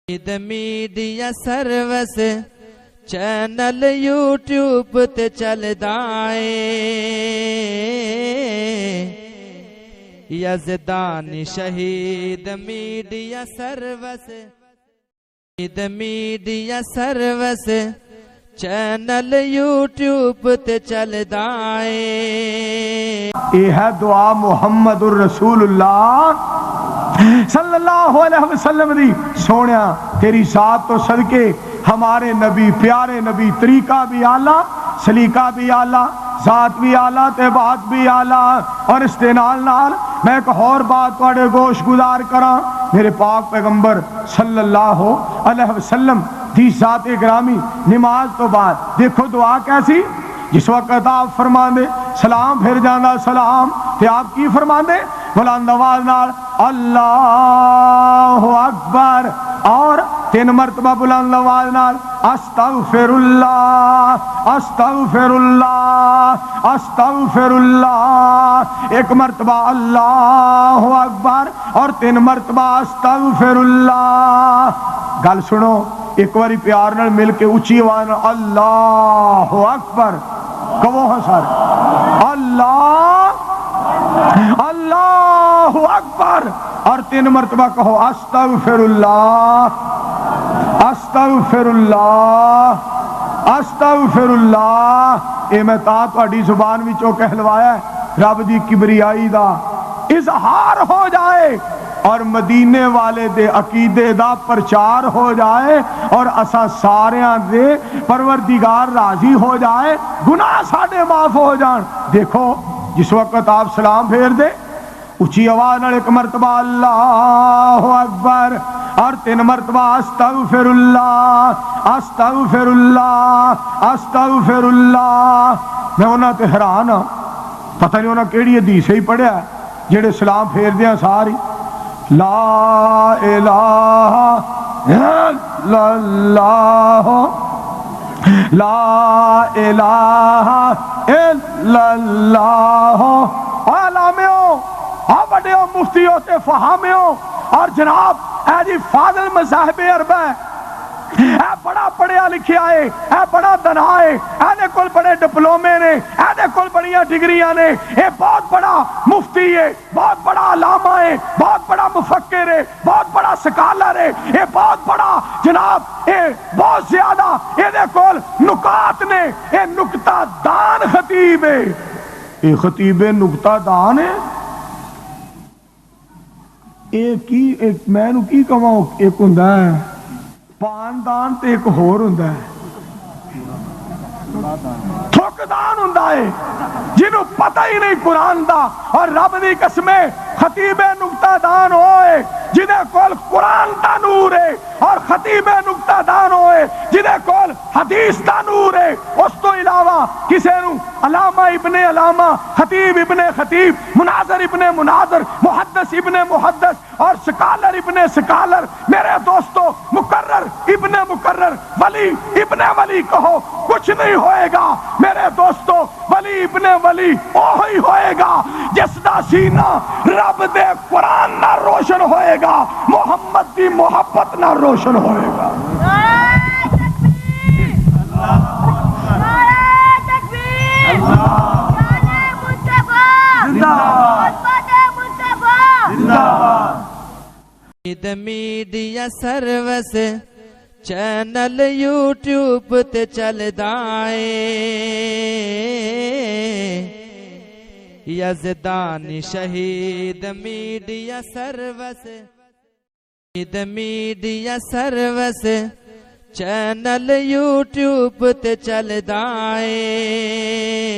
media service channel YouTube تے چلدا اے یزدانی شہید media service media service channel YouTube تے چلدا اے یہ ہے دعا محمد الرسول اللہ صلی اللہ علیہ وسلم دی سونیا تیری ذات تو صدقے ہمارے نبی پیارے نبی طریقہ بھی اعلیٰ سلیقہ بھی اعلیٰ ذات بھی اعلیٰ تے بات بھی اعلیٰ اور اس دے نال میں ایک اور بات تواڈے گوش گزار کراں میرے پاک پیغمبر صلی اللہ علیہ وسلم دی ذات گرامی نماز تو بعد دیکھو دعا کیسی جس وقت آپ فرماندے سلام پھر جانا سلام تے آپ کی فرماندے بلند آواز نال اللہ اکبر اور 3 مرتبہ بلند آواز نال استغفر اللہ استغفر اللہ استغفر اللہ 1 مرتبہ اللہ اکبر اور 3 مرتبہ استغفر اللہ گل سنو ایک باری پیار نال مل کے اونچی آواز نال اللہ اکبر کہو ہاں سارے اللہ اکبر اور 3 مرتبہ کہو استغفر اللہ استغفر اللہ استغفر اللہ اے میں تہاڈی زبان وچوں کہلوایا ہے رب دی کبریائی دا اظہار ہو جائے اور مدینے والے دے عقیدے دا پرچار ہو جائے اور اساں ساریاں دے پروردگار راضی ہو جائے گناہ ساڈے معاف ہو جان دیکھو جس وقت آپ سلام پھیر دے اونچی آواز نال 1 مرتبہ اللہ اکبر اور 3 مرتبہ استغفر اللہ استغفر اللہ استغفر اللہ میں انہاں تے حیران ہاں پتہ نہیں انہاں کیڑی حدیث ہی پڑھیا جڑے سلام پھیر دیاں ساری لا الہ الا اللہ لا الہ الا اللہ عالمیوں بڑیوں مفتیوں تے فہامیوں اور جناب اے جی فاضل مذاہب عربہ اے بڑا پڑھیا لکھیا ہے اے بڑا دنا ہے اے کول بڑے ڈپلومے نے اے کول بڑیاں ڈگریاں نے اے بہت بڑا مفتی ہے بہت بڑا علامہ ہے بہت بڑا مفکر ہے بہت بڑا سکالر ہے اے بہت بڑا جناب اے بہت زیادہ اے دے کول نکات نے اے نکتہ دان خطیب ہے اے خطیب نکتہ دان ہے ایک میں نو کی کہاں ایک ہوندا ہے پاندان تے ایک ہور ہوندا ہے تھوکدان ہوندا ہے جنوں پتہ ہی نہیں قرآن دا اور رب دی قسمیں خطیب نکتہ دان ہوئے جنہیں کول قرآن دا نور ہے اور خطیب نکتہ دان ہوئے جنہیں کول حدیث دا نور ہے اس تو علاوہ کسے نو علامہ ابن علامہ خطیب ابن خطیب مناظر ابن مناظر محدث ابن محدث اور سکالر ابن سکالر میرے دوستو مقرر ابن مقرر ولی ابن ولی کہو کچھ نہیں ہوئے گا میرے دوستو ولی ابن ولی وہی ہوئے گا جس دا سینہ رب دے قرآن نہ روشن ہوئے گا محمد دی محبت نہ روشن ہوئے گا میڈیا سروس چینل یوٹیوب تے چلدا اے یزدانی شہید میڈیا سروس چینل یوٹیوب تے چلدا اے